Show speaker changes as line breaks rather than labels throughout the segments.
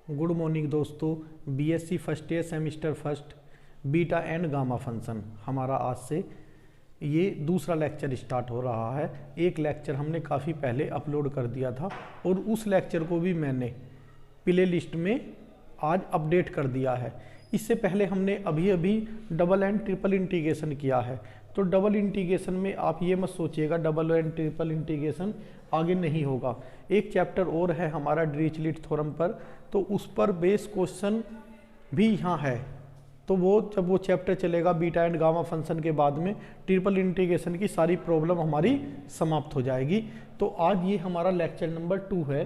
Good morning दोस्तों। BSc first year semester first beta and gamma function हमारा आज से ये दूसरा लेक्चर स्टार्ट हो रहा है। एक लेक्चर हमने काफ़ी पहले अपलोड कर दिया था और उस लेक्चर को भी मैंने प्ले लिस्ट में आज अपडेट कर दिया है। इससे पहले हमने अभी डबल एंड ट्रिपल इंटीग्रेशन किया है। तो डबल इंटीग्रेशन में आप ये मत सोचिएगा डबल एंड ट्रिपल इंटीग्रेशन आगे नहीं होगा। एक चैप्टर और है हमारा डिरिचलेट थ्योरम पर, तो उस पर बेस क्वेश्चन भी यहाँ है। तो वो जब वो चैप्टर चलेगा बीटा एंड गामा फंक्शन के बाद में ट्रिपल इंटीग्रेशन की सारी प्रॉब्लम हमारी समाप्त हो जाएगी। तो आज ये हमारा लेक्चर नंबर 2 है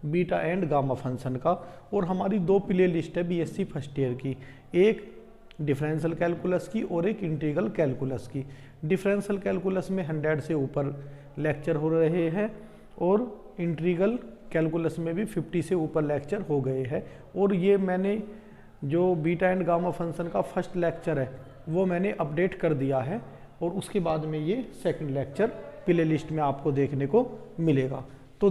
बीटा एंड गामा फंक्शन का, और हमारी 2 प्ले लिस्ट है बीएससी फर्स्ट ईयर की, एक डिफरेंशियल कैलकुलस की और एक इंटीग्रल कैलकुलस की। डिफरेंशियल कैलकुलस में 100 से ऊपर लेक्चर हो रहे हैं और इंटीग्रल कैलकुलस में भी 50 से ऊपर लेक्चर हो गए हैं। और ये मैंने जो बीटा एंड गामा फंक्शन का फर्स्ट लेक्चर है वो मैंने अपडेट कर दिया है, और उसके बाद में ये सेकंड लेक्चर प्ले लिस्ट में आपको देखने को मिलेगा। तो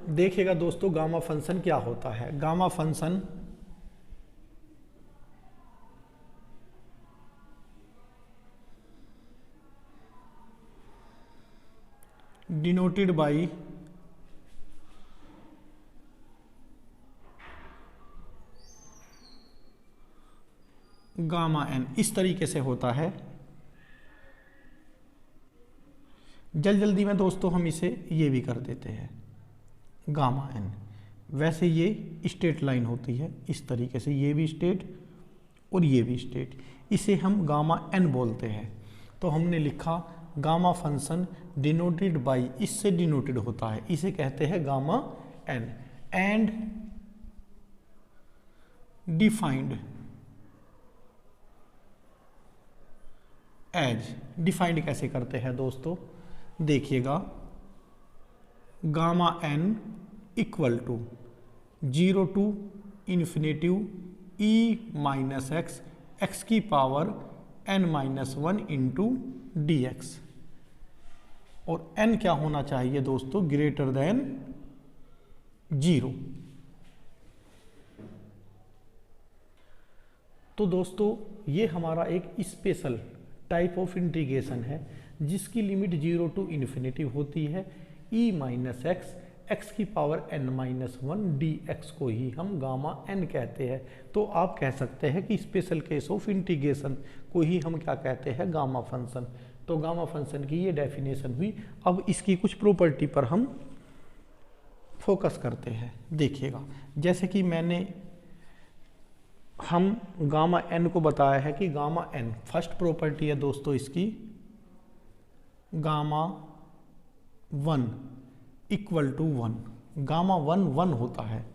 देखिएगा दोस्तों गामा फंक्शन क्या होता है। Gamma function denoted by gamma n, इस तरीके से होता है। जल्दी में दोस्तों हम इसे ये भी कर देते हैं गामा एन। वैसे ये स्ट्रेट लाइन होती है इस तरीके से, ये भी स्ट्रेट और ये भी स्ट्रेट, इसे हम गामा एन बोलते हैं। तो हमने लिखा गामा फंक्शन डिनोटेड बाई, इससे डिनोटेड होता है, इसे कहते हैं gamma n. And defined as, defined कैसे करते हैं दोस्तों, देखिएगा gamma n equal to 0 to infinitive e minus x, x की power n-1 into d x. और n क्या होना चाहिए दोस्तों, ग्रेटर देन 0। तो दोस्तों ये हमारा एक स्पेशल टाइप ऑफ इंटीग्रेशन है जिसकी लिमिट 0 टू इन्फिनिटी होती है। e माइनस एक्स, एक्स की पावर n-1 dx को ही हम गामा n कहते हैं। तो आप कह सकते हैं कि स्पेशल केस ऑफ इंटीग्रेशन को ही हम क्या कहते हैं, गामा फंक्शन। तो गामा फंक्शन की ये डेफिनेशन हुई। अब इसकी कुछ प्रॉपर्टी पर हम फोकस करते हैं। देखिएगा जैसे कि हम गामा n को बताया है कि गामा n फर्स्ट प्रॉपर्टी है दोस्तों इसकी, गामा 1 इक्वल टू 1। गामा 1 होता है,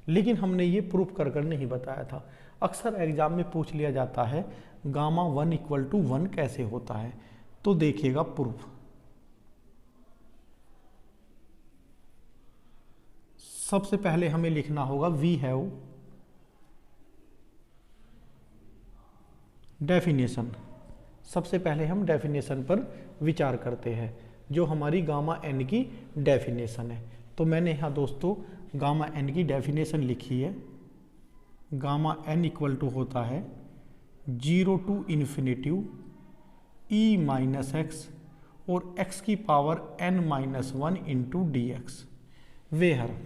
लेकिन हमने ये प्रूफ कर नहीं बताया था। अक्सर एग्जाम में पूछ लिया जाता है गामा 1 इक्वल टू 1 कैसे होता है। तो देखिएगा प्रूफ, सबसे पहले हमें लिखना होगा वी हैव डेफिनेशन। सबसे पहले हम डेफिनेशन पर विचार करते हैं, जो हमारी गामा एन की डेफिनेशन है। तो मैंने यहाँ दोस्तों गामा एन की डेफिनेशन लिखी है। गामा एन इक्वल टू होता है 0 to infinitive e minus x और एक्स की power n-1 into d x, where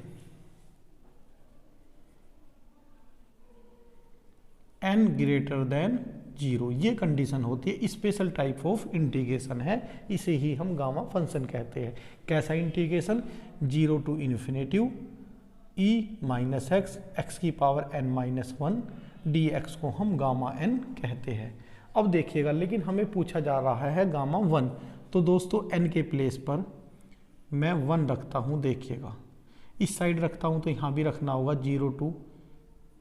n greater than 0। ये कंडीशन होती है, स्पेशल टाइप ऑफ इंटीग्रेशन है, इसे ही हम गामा फंक्शन कहते हैं। कैसा integration, 0 to infinitive e minus x, x की पावर n-1 डी एक्स को हम गामा एन कहते हैं। अब देखिएगा, लेकिन हमें पूछा जा रहा है गामा 1, तो दोस्तों n के प्लेस पर मैं 1 रखता हूँ। देखिएगा इस साइड रखता हूँ तो यहाँ भी रखना होगा 0 टू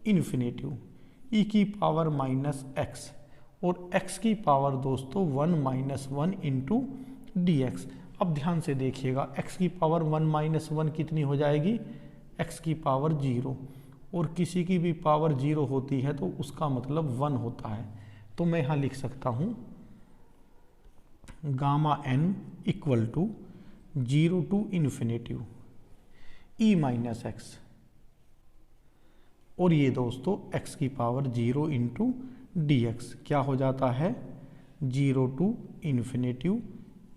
इन्फिनेटिव ई की पावर माइनस एक्स और x की पावर दोस्तों 1-1 इंटू डी एक्स। अब ध्यान से देखिएगा, x की पावर 1-1 कितनी हो जाएगी, x की पावर 0, और किसी की भी पावर 0 होती है तो उसका मतलब 1 होता है। तो मैं यहाँ लिख सकता हूँ gamma n equal to 0 to infinitive e minus x, और ये दोस्तों x की पावर 0 इंटू डी एक्स क्या हो जाता है 0 to infinitive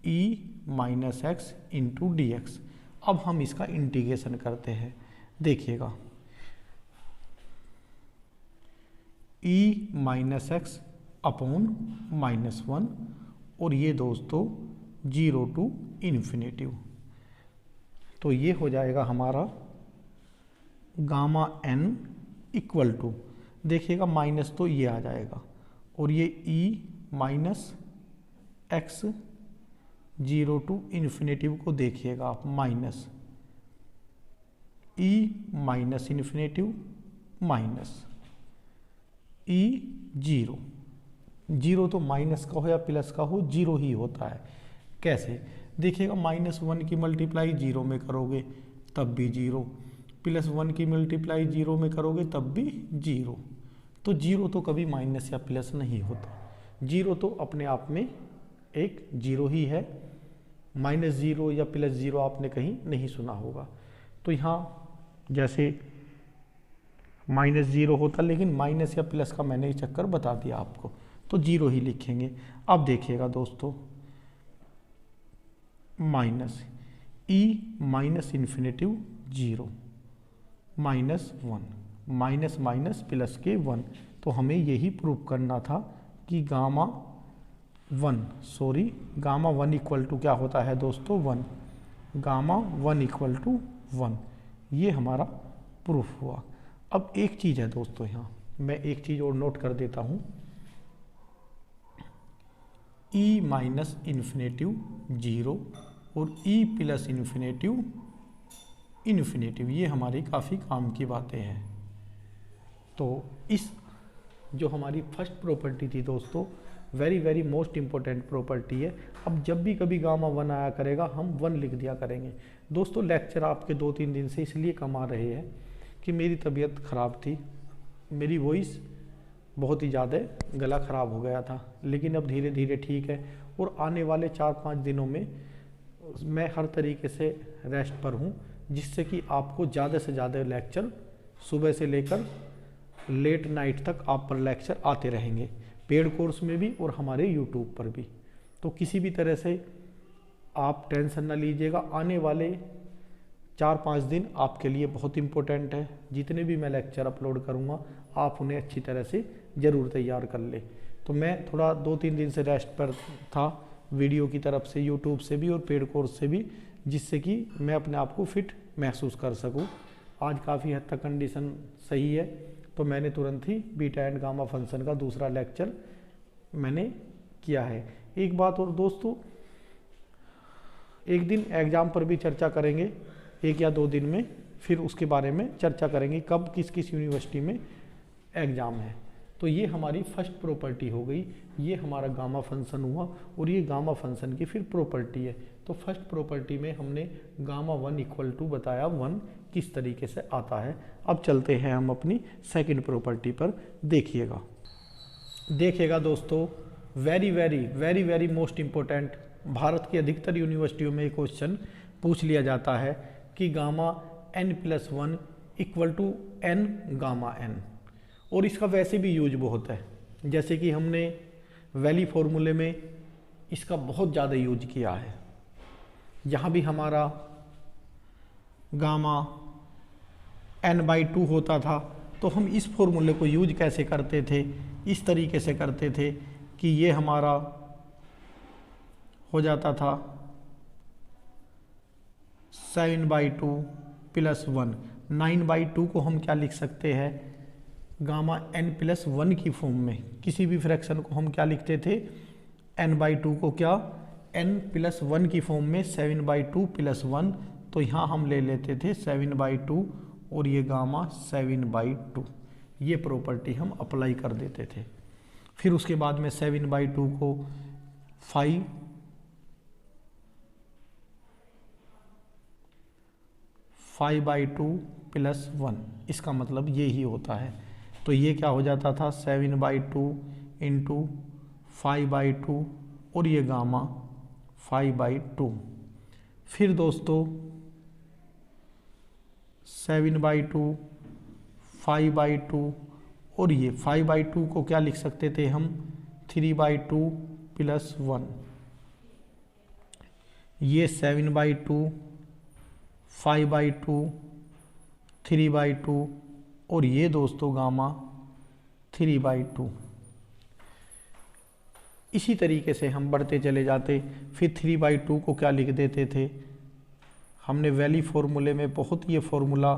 e minus x into d x. अब हम इसका इंटीग्रेशन करते हैं, देखिएगा e माइनस एक्स अपॉन -1 और ये दोस्तों 0 टू इन्फिनेटिव, तो ये हो जाएगा हमारा गामा n इक्वल टू, देखिएगा माइनस तो ये आ जाएगा और ये e minus x 0 to infinitive को देखिएगा आप minus e minus infinitive minus e 0 तो माइनस का हो या प्लस का हो 0 ही होता है। कैसे देखिएगा -1 की मल्टीप्लाई 0 में करोगे तब भी 0, +1 की मल्टीप्लाई 0 में करोगे तब भी 0, तो 0 तो कभी माइनस या प्लस नहीं होता, 0 तो अपने आप में एक 0 ही है, -0 या +0 आपने कहीं नहीं सुना होगा। तो यहाँ जैसे -0 होता, लेकिन माइनस या प्लस का मैंने चक्कर बता दिया आपको, तो 0 ही लिखेंगे। अब देखिएगा दोस्तों minus e minus infinitive 0 -1 minus minus plus के 1, तो हमें यही प्रूव करना था कि गामा 1 इक्वल टू क्या होता है दोस्तों 1, गामा 1 इक्वल टू 1, ये हमारा प्रूफ हुआ। अब एक चीज़ है दोस्तों, यहाँ मैं एक चीज़ और नोट कर देता हूँ, e माइनस इन्फिनेटिव 0 और e प्लस इन्फिनेटिव, ये हमारी काफ़ी काम की बातें हैं। तो इस जो हमारी फर्स्ट प्रॉपर्टी थी दोस्तों, वेरी मोस्ट इम्पोर्टेंट प्रॉपर्टी है। अब जब भी कभी गामा 1 आया करेगा हम 1 लिख दिया करेंगे। दोस्तों लेक्चर आपके 2-3 दिन से इसलिए कम आ रहे हैं कि मेरी तबीयत ख़राब थी, मेरी वॉइस बहुत ही ज़्यादा गला ख़राब हो गया था, लेकिन अब धीरे धीरे ठीक है और आने वाले 4-5 दिनों में मैं हर तरीके से रेस्ट पर हूँ, जिससे कि आपको ज़्यादा से ज़्यादा लेक्चर सुबह से लेकर लेट नाइट तक आप पर लेक्चर आते रहेंगे, पेड कोर्स में भी और हमारे यूट्यूब पर भी। तो किसी भी तरह से आप टेंशन ना लीजिएगा, आने वाले 4-5 दिन आपके लिए बहुत इम्पोर्टेंट है। जितने भी मैं लेक्चर अपलोड करूँगा आप उन्हें अच्छी तरह से ज़रूर तैयार कर ले। तो मैं थोड़ा 2-3 दिन से रेस्ट पर था, वीडियो की तरफ से, यूट्यूब से भी और पेड कोर्स से भी, जिससे कि मैं अपने आप को फिट महसूस कर सकूं। आज काफ़ी हद तक कंडीशन सही है, तो मैंने तुरंत ही बीटा एंड गामा फंक्शन का दूसरा लेक्चर मैंने किया है। एक बात और दोस्तों, एक दिन एग्ज़ाम पर भी चर्चा करेंगे, 1 या 2 दिन में, फिर उसके बारे में चर्चा करेंगे कब किस किस यूनिवर्सिटी में एग्ज़ाम है। तो ये हमारी फर्स्ट प्रॉपर्टी हो गई, ये हमारा गामा फंक्शन हुआ और ये गामा फंक्शन की फिर प्रॉपर्टी है। तो फर्स्ट प्रॉपर्टी में हमने गामा 1 इक्वल टू बताया 1 किस तरीके से आता है। अब चलते हैं हम अपनी सेकंड प्रॉपर्टी पर, देखिएगा दोस्तों, वेरी मोस्ट इम्पोर्टेंट, भारत की अधिकतर यूनिवर्सिटियों में क्वेश्चन पूछ लिया जाता है कि gamma n+1 equal to n gamma n, और इसका वैसे भी यूज बहुत है, जैसे कि हमने वैली फॉर्मूले में इसका बहुत ज़्यादा यूज किया है। यहाँ भी हमारा गामा n/2 होता था, तो हम इस फॉर्मूले को यूज कैसे करते थे, इस तरीके से करते थे कि ये हमारा हो जाता था 7/2 + 1, 9/2 को हम क्या लिख सकते हैं, गामा n+1 की फॉर्म में। किसी भी फ्रैक्शन को हम क्या लिखते थे, n/2 को क्या n+1 की फॉर्म में 7/2 + 1, तो यहाँ हम ले लेते थे 7/2 और ये गामा 7/2, ये प्रॉपर्टी हम अप्लाई कर देते थे। फिर उसके बाद में 7/2 को 5/2 + 1, इसका मतलब ये ही होता है। तो ये क्या हो जाता था 7/2 × 5/2 और ये गामा 5/2। फिर दोस्तों 7/2 5/2 और ये 5/2 को क्या लिख सकते थे हम 3/2 प्लस 1, ये 7/2, 5/2, 3/2 और ये दोस्तों गामा 3/2। इसी तरीके से हम बढ़ते चले जाते, फिर 3/2 को क्या लिख देते थे, हमने वैली फार्मूले में बहुत ये फार्मूला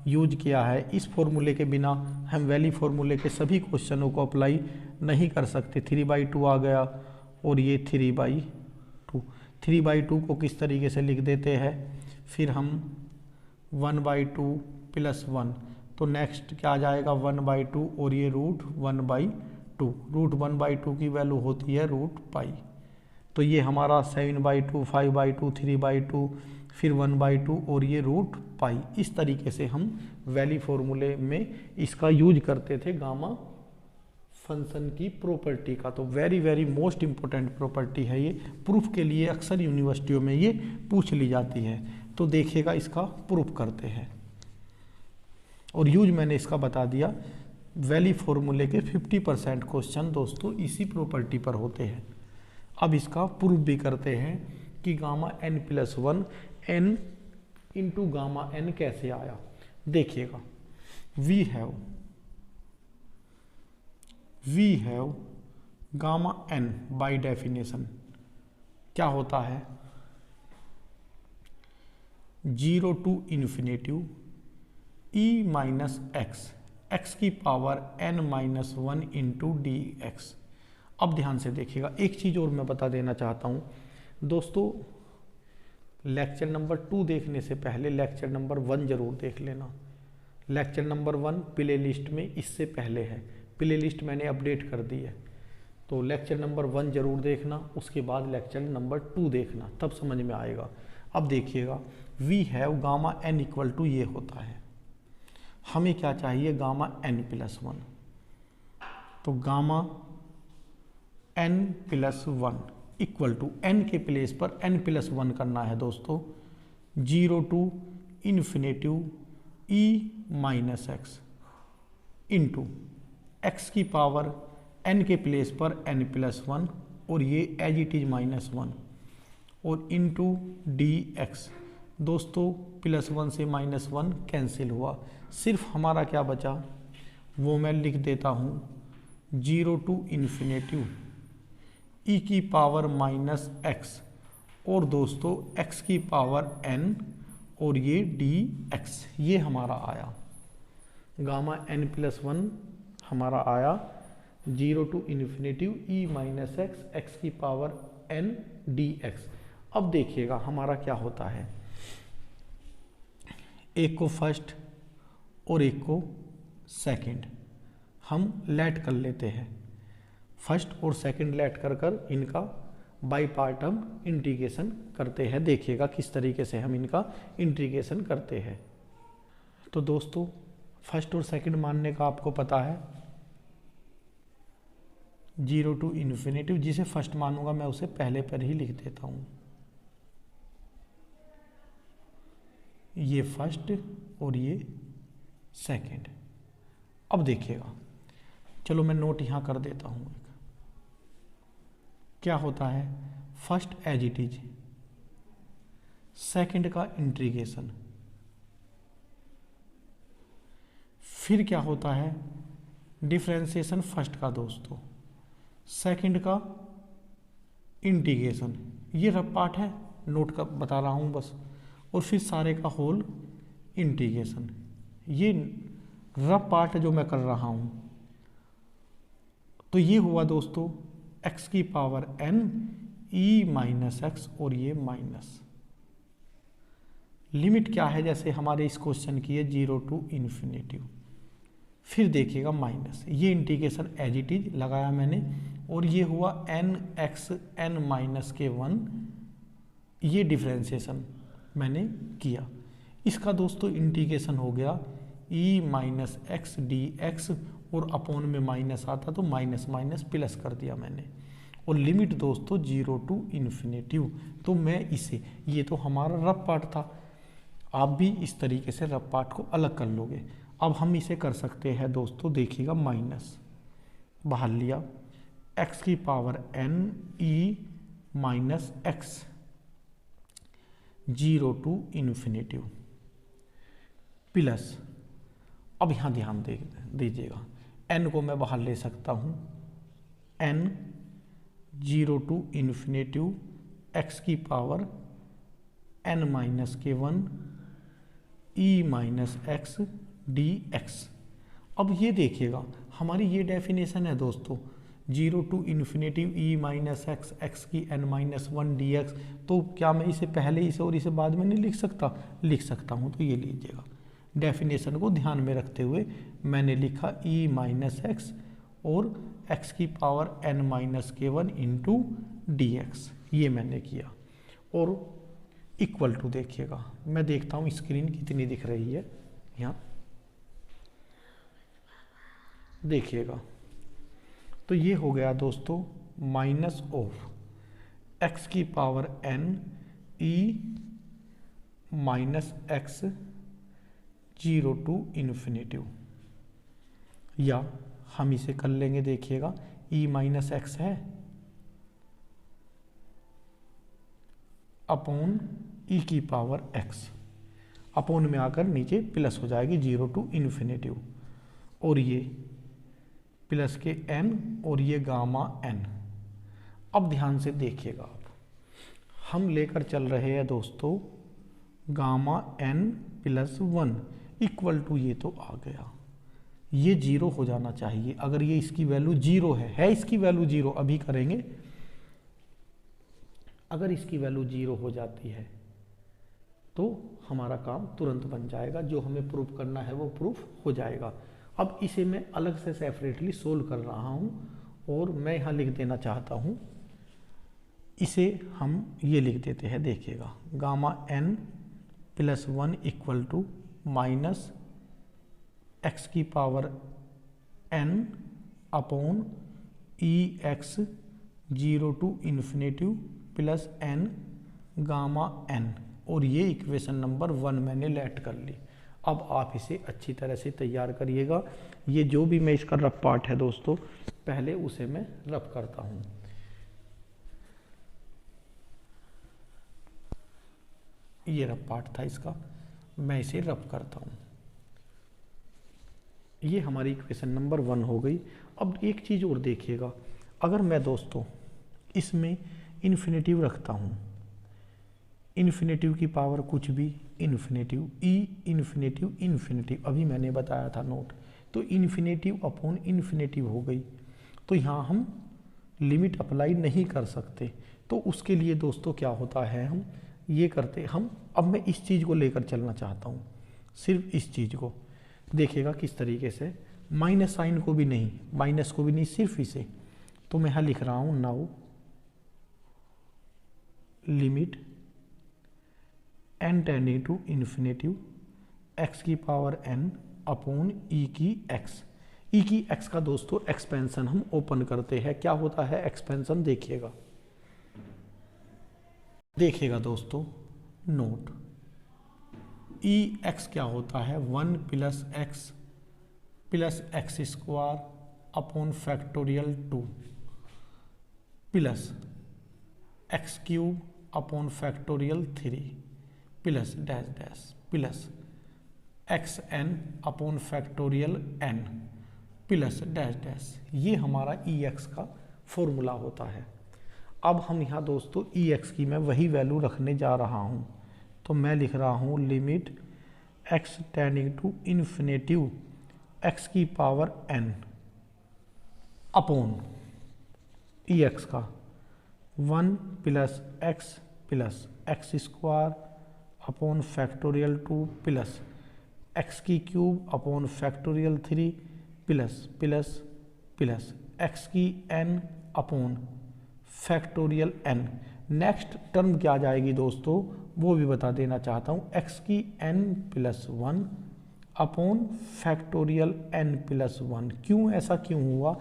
यूज किया है। इस फार्मूले के बिना हम वैली फार्मूले के सभी क्वेश्चनों को अप्लाई नहीं कर सकते। 3/2 आ गया और ये 3/2। 3/2 को किस तरीके से लिख देते हैं, फिर हम 1/2 प्लस 1, तो नेक्स्ट क्या आ जाएगा 1/2 और ये √1/2। √1/2 की वैल्यू होती है √π। तो ये हमारा 7/2, 5/2, 3/2, फिर 1/2 और ये √π। इस तरीके से हम वैली फार्मूले में इसका यूज करते थे गामा फंक्शन की प्रॉपर्टी का। तो very very most important property है ये, प्रूफ के लिए अक्सर यूनिवर्सिटियों में ये पूछ ली जाती है। तो देखिएगा इसका प्रूफ करते हैं, और यूज मैंने इसका बता दिया। वैली फार्मूले के 50% क्वेश्चन दोस्तों इसी प्रॉपर्टी पर होते हैं। अब इसका प्रूफ भी करते हैं कि gamma n+1 n into gamma n कैसे आया। देखिएगा, we have gamma n by definition क्या होता है 0 to infinitive e minus x की पावर n-1 इंटू dx। अब ध्यान से देखिएगा, एक चीज़ और मैं बता देना चाहता हूँ दोस्तों, लेक्चर नंबर 2 देखने से पहले लेक्चर नंबर 1 जरूर देख लेना। लेक्चर नंबर 1 प्ले लिस्ट में इससे पहले है, प्ले लिस्ट मैंने अपडेट कर दी है। तो लेक्चर नंबर 1 जरूर देखना, उसके बाद लेक्चर नंबर 2 देखना, तब समझ में आएगा। अब देखिएगा, we have gamma n equal to ये होता है, हमें क्या चाहिए गामा n+1। तो gamma n+1 equal to n के प्लेस पर n+1 करना है दोस्तों, 0 to infinitive e minus x into x की पावर n के प्लेस पर n+1 और ये एज इट इज -1 और इंटू dx। दोस्तों +1 से -1 कैंसिल हुआ, सिर्फ हमारा क्या बचा वो मैं लिख देता हूँ 0 to इन्फिनेटिव e की पावर -x और दोस्तों x की पावर n और ये dx। ये हमारा आया गामा n+1 हमारा आया 0 to infinitive e minus x की पावर n dx। अब देखिएगा हमारा क्या होता है, एक को फर्स्ट और एक को सेकंड हम लेट कर लेते हैं। फर्स्ट और सेकंड लेट कर इनका बाई पार्ट हम इंटीग्रेशन करते हैं। देखिएगा किस तरीके से हम इनका इंटीग्रेशन करते हैं। तो दोस्तों फर्स्ट और सेकंड मानने का आपको पता है 0 to इन्फिनेटिव, जिसे फर्स्ट मानूंगा मैं उसे पहले पर ही लिख देता हूँ, ये फर्स्ट और ये सेकंड। अब देखिएगा, चलो मैं नोट यहाँ कर देता हूँ, क्या होता है first as it is, second का इंटीग्रेशन, फिर क्या होता है डिफरेंशिएशन फर्स्ट का दोस्तों, सेकंड का इंटीग्रेशन, ये रफ पार्ट है नोट का बता रहा हूँ बस, और फिर सारे का होल इंटीग्रेशन, ये रफ पार्ट जो मैं कर रहा हूँ। तो ये हुआ दोस्तों x की power n e minus x और ये माइनस। लिमिट क्या है जैसे हमारे इस क्वेश्चन की है 0 to इन्फिनेटिव, फिर देखिएगा माइनस, ये इंटीग्रेशन एज इट इज लगाया मैंने और ये हुआ n(x) n-1, ये डिफरेंशिएशन मैंने किया। इसका दोस्तों इंटीग्रेशन हो गया e माइनस x dx और अपॉन में माइनस आता तो माइनस माइनस प्लस कर दिया मैंने, और लिमिट दोस्तों 0 to इन्फिनेटिव। तो मैं इसे, ये तो हमारा रफ पार्ट था, आप भी इस तरीके से रफ पार्ट को अलग कर लोगे। अब हम इसे कर सकते हैं दोस्तों, देखिएगा माइनस बाहर लिया x की power n e minus x 0 to infinity plus, अब यहाँ ध्यान दीजिएगा n को मैं बाहर ले सकता हूँ, n 0 टू इन्फिनिटी x की पावर n माइनस के 1 e minus x d x. अब ये देखिएगा हमारी ये डेफिनेशन है दोस्तों, 0 to infinity e minus x x की n माइनस 1 डी एक्स। तो क्या मैं इसे पहले इसे और इसे बाद में नहीं लिख सकता? लिख सकता हूँ। तो ये लीजिएगा, डेफिनेशन को ध्यान में रखते हुए मैंने लिखा e माइनस एक्स और x की पावर n माइनस के 1 इंटू डी एक्स, ये मैंने किया। और इक्वल टू देखिएगा, मैं देखता हूँ स्क्रीन कितनी दिख रही है यहाँ, देखिएगा तो ये हो गया दोस्तों माइनस ऑफ x की power n e minus x 0 to infinity, या हम इसे कर लेंगे, देखिएगा e माइनस एक्स है अपॉन e की पावर x, अपॉन में आकर नीचे प्लस हो जाएगी 0 टू इन्फिनिटी, और ये प्लस के n और ये गामा n। अब ध्यान से देखिएगा, आप हम लेकर चल रहे हैं दोस्तों gamma n plus 1 equal to, ये तो आ गया, ये 0 हो जाना चाहिए। अगर ये इसकी वैल्यू 0 है इसकी वैल्यू 0, अभी करेंगे, अगर इसकी वैल्यू 0 हो जाती है तो हमारा काम तुरंत बन जाएगा, जो हमें प्रूफ करना है वो प्रूफ हो जाएगा। अब इसे मैं अलग से सेपरेटली सोल्व कर रहा हूँ, और मैं यहाँ लिख देना चाहता हूँ, इसे हम ये लिख देते हैं, देखिएगा gamma n plus 1 equal to minus x की power n upon e x 0 to infinity plus n gamma n, और ये इक्वेशन नंबर 1 मैंने लेट कर ली। अब आप इसे अच्छी तरह से तैयार करिएगा। ये जो भी मैं इसका रफ पार्ट है दोस्तों, पहले उसे मैं रफ करता हूँ। ये रफ पार्ट था इसका, मैं इसे रफ करता हूँ। ये हमारी इक्वेशन नंबर 1 हो गई। अब एक चीज़ और देखिएगा, अगर मैं दोस्तों इसमें इन्फिनेटिव रखता हूँ, इन्फिनेटिव की पावर कुछ भी, इन्फिनेटिव ई इन्फिनेटिव इन्फिनेटिव, अभी मैंने बताया था नोट, तो इन्फिनेटिव अपॉन इन्फिनेटिव हो गई, तो यहाँ हम लिमिट अप्लाई नहीं कर सकते। तो उसके लिए दोस्तों क्या होता है, हम ये करते, हम अब मैं इस चीज़ को लेकर चलना चाहता हूँ, सिर्फ इस चीज़ को देखिएगा किस तरीके से, माइनस साइन को भी नहीं, माइनस को भी नहीं, सिर्फ इसे। तो मैं यहाँ लिख रहा हूँ now limit n tending to infinitive x की पावर n अपॉन e की x। e की x का दोस्तों एक्सपेंशन हम ओपन करते हैं, क्या होता है एक्सपेंशन, देखिएगा, देखिएगा दोस्तों नोट, e x क्या होता है 1 plus x square upon factorial 2 plus x cube upon factorial 3 plus dash dash plus x n upon factorial n plus dash dash, ये हमारा ex का फॉर्मूला होता है। अब हम यहाँ दोस्तों ex की मैं वही वैल्यू रखने जा रहा हूँ, तो मैं लिख रहा हूँ limit x tending to infinitive x की पावर n अपॉन ex का 1 plus x square upon factorial 2 plus x की cube upon factorial 3 plus x की n upon factorial n। Next term क्या आ जाएगी दोस्तों, वो भी बता देना चाहता हूँ, एक्स की n plus 1 upon factorial n plus 1। क्यों ऐसा क्यों हुआ,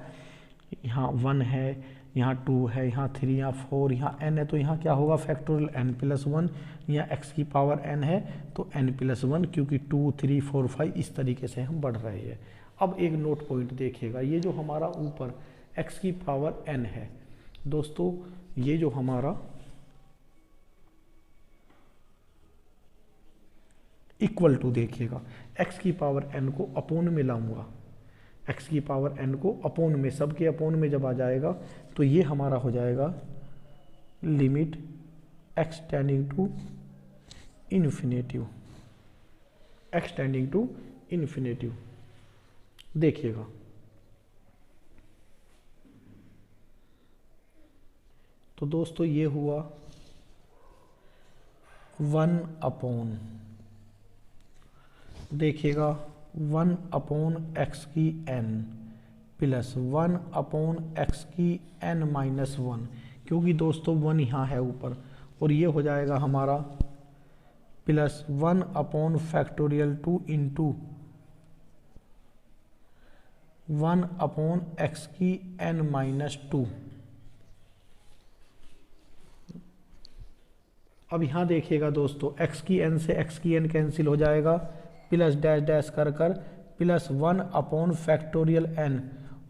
यहाँ 1 है, यहाँ 2 है, यहाँ 3, यहाँ 4, यहाँ n है, तो यहाँ क्या होगा फैक्टोरियल n+1, यहाँ x की पावर n है तो n+1, क्योंकि 2, 3, 4, 5 इस तरीके से हम बढ़ रहे हैं। अब एक नोट पॉइंट देखिएगा, ये जो हमारा ऊपर x की पावर n है दोस्तों, ये जो हमारा इक्वल टू, देखिएगा x की पावर n को अपोन में लाऊंगा, x की पावर n को अपोन में, सबके अपोन में जब आ जाएगा तो ये हमारा हो जाएगा limit x tending to infinitive, x tending to infinitive. देखिएगा तो दोस्तों ये हुआ 1 अपॉन, देखिएगा 1 अपॉन x की n प्लस 1 अपॉन x की n-1, क्योंकि दोस्तों 1 यहाँ है ऊपर, और ये हो जाएगा हमारा plus 1 upon factorial 2 into 1 upon x की n-2। अब यहाँ देखिएगा दोस्तों x की n से x की n कैंसिल हो जाएगा, प्लस डैश डैश कर प्लस 1 अपॉन फैक्टोरियल n,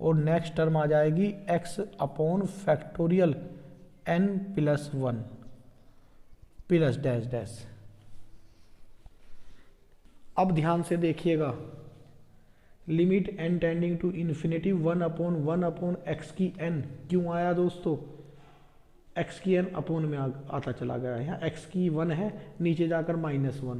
और नेक्स्ट टर्म आ जाएगी x upon factorial n+1 plus dash dash. अब ध्यान से देखिएगा, limit n tending to infinity 1 upon x की n क्यों आया दोस्तों, x की n अपोन में आता चला गया, यहाँ x की 1 है, नीचे जाकर -1,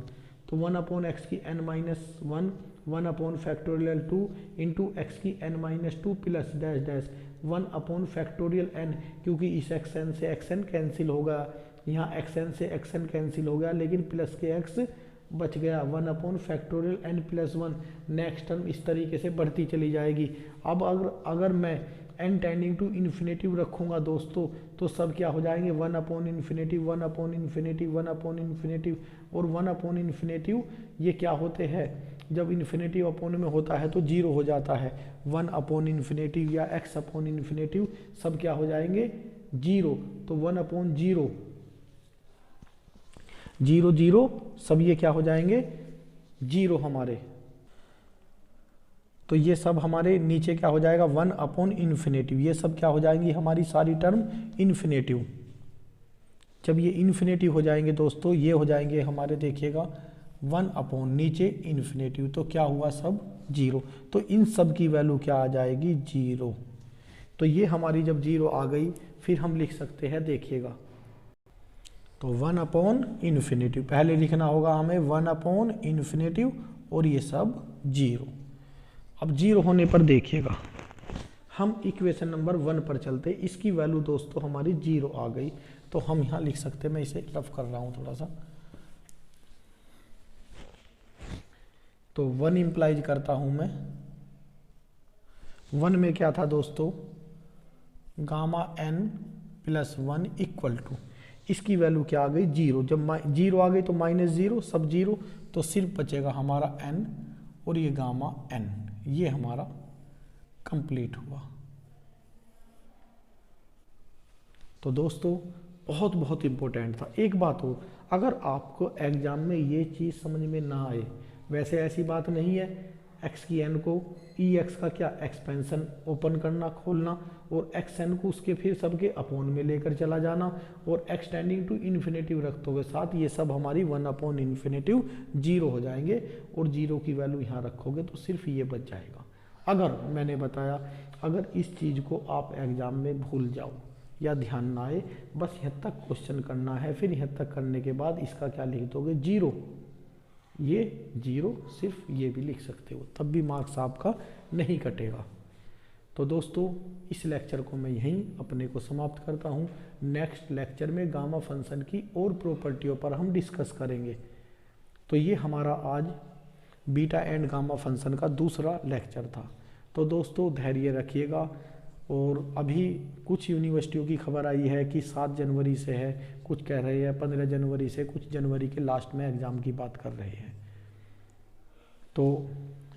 तो 1 अपॉन x की n-1, 1 upon factorial 2 into x की n-2 plus dash dash 1 upon factorial n, क्योंकि इस xn से xn कैंसिल होगा, यहाँ xn से xn कैंसिल हो गया, लेकिन प्लस के x बच गया, 1 upon factorial n+1। Next term इस तरीके से बढ़ती चली जाएगी। अब अगर मैं n टेंडिंग टू इन्फिनेटिव रखूँगा दोस्तों, तो सब क्या हो जाएंगे, 1 upon infinitive, 1 upon infinitive, 1 upon infinitive, और 1 अपॉन इन्फिनेटिव ये क्या होते हैं, जब इन्फिनेटिव अपोन में होता है तो 0 हो जाता है। 1 अपॉन इन्फिनेटिव या x अपॉन इन्फिनेटिव सब क्या हो जाएंगे, 0, तो 1 अपॉन 0, 0 0 सब ये क्या हो जाएंगे, 0 हमारे, तो ये सब हमारे नीचे क्या हो जाएगा, 1 अपॉन इन्फिनेटिव, ये सब क्या हो जाएंगी हमारी सारी टर्म इन्फिनेटिव। जब ये इन्फिनेटिव हो जाएंगे दोस्तों, ये हो जाएंगे हमारे, देखिएगा 1 अपॉन नीचे इन्फिनेटिव, तो क्या हुआ सब 0, तो इन सब की वैल्यू क्या आ जाएगी 0। तो ये हमारी जब 0 आ गई, फिर हम लिख सकते हैं, देखिएगा तो 1 अपॉन इन्फिनेटिव, पहले लिखना होगा हमें 1 अपॉन इन्फिनेटिव और ये सब 0। अब 0 होने पर देखिएगा हम इक्वेशन नंबर 1 पर चलते, इसकी वैल्यू दोस्तों हमारी 0 आ गई, तो हम यहाँ लिख सकते हैं, मैं इसे रफ कर रहा हूँ थोड़ा सा, तो 1 इंप्लाइज करता हूँ मैं, 1 में क्या था दोस्तों, गामा n+1 इक्वल टू, इसकी वैल्यू क्या आ गई 0, जब 0 आ गई तो -0 सब 0, तो सिर्फ बचेगा हमारा n और ये गामा n, ये हमारा कंप्लीट हुआ। तो दोस्तों बहुत बहुत इम्पोर्टेंट था। एक बात हो, अगर आपको एग्जाम में ये चीज़ समझ में ना आए, वैसे ऐसी बात नहीं है, x की n को ex का क्या एक्सपेंशन ओपन करना खोलना, और xn को उसके फिर सबके अपोन में लेकर चला जाना, और x टेंडिंग टू इन्फिनेटिव रखते हुए साथ ये सब हमारी 1 अपॉन इन्फिनेटिव 0 हो जाएंगे, और 0 की वैल्यू यहाँ रखोगे तो सिर्फ ये बच जाएगा। अगर मैंने बताया, अगर इस चीज़ को आप एग्जाम में भूल जाओ या ध्यान ना आए, बस यहाँ तक क्वेश्चन करना है, फिर यहाँ तक करने के बाद इसका क्या लिख दोगे 0, ये 0 सिर्फ ये भी लिख सकते हो, तब भी मार्क्स आपका नहीं कटेगा। तो दोस्तों इस लेक्चर को मैं यहीं अपने को समाप्त करता हूँ। नेक्स्ट लेक्चर में गामा फंक्शन की और प्रॉपर्टियों पर हम डिस्कस करेंगे। तो ये हमारा आज बीटा एंड गामा फंक्शन का दूसरा लेक्चर था। तो दोस्तों धैर्य रखिएगा, और अभी कुछ यूनिवर्सिटियों की खबर आई है कि 7 जनवरी से है, कुछ कह रहे हैं 15 जनवरी से, कुछ जनवरी के लास्ट में एग्ज़ाम की बात कर रहे हैं। तो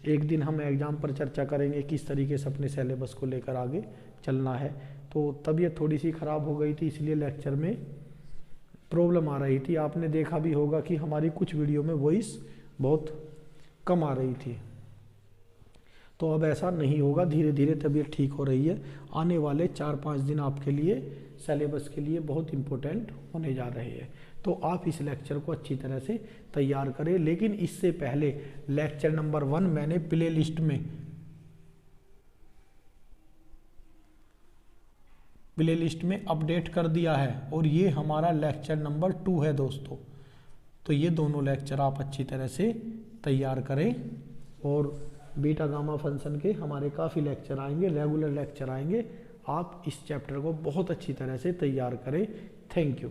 एक दिन हम एग्ज़ाम पर चर्चा करेंगे किस तरीके से अपने सिलेबस को लेकर आगे चलना है। तो तबीयत थोड़ी सी ख़राब हो गई थी, इसलिए लेक्चर में प्रॉब्लम आ रही थी। आपने देखा भी होगा कि हमारी कुछ वीडियो में वॉइस बहुत कम आ रही थी। तो अब ऐसा नहीं होगा, धीरे धीरे तबीयत ठीक हो रही है। आने वाले 4-5 दिन आपके लिए सिलेबस के लिए बहुत इम्पोर्टेंट होने जा रहे हैं, तो आप इस लेक्चर को अच्छी तरह से तैयार करें। लेकिन इससे पहले लेक्चर नंबर 1 मैंने प्ले लिस्ट में अपडेट कर दिया है, और ये हमारा लेक्चर नंबर 2 है दोस्तों। तो ये दोनों लेक्चर आप अच्छी तरह से तैयार करें, और बीटा गामा फंक्शन के हमारे काफ़ी लेक्चर आएंगे, रेगुलर लेक्चर आएंगे। आप इस चैप्टर को बहुत अच्छी तरह से तैयार करें। Thank you.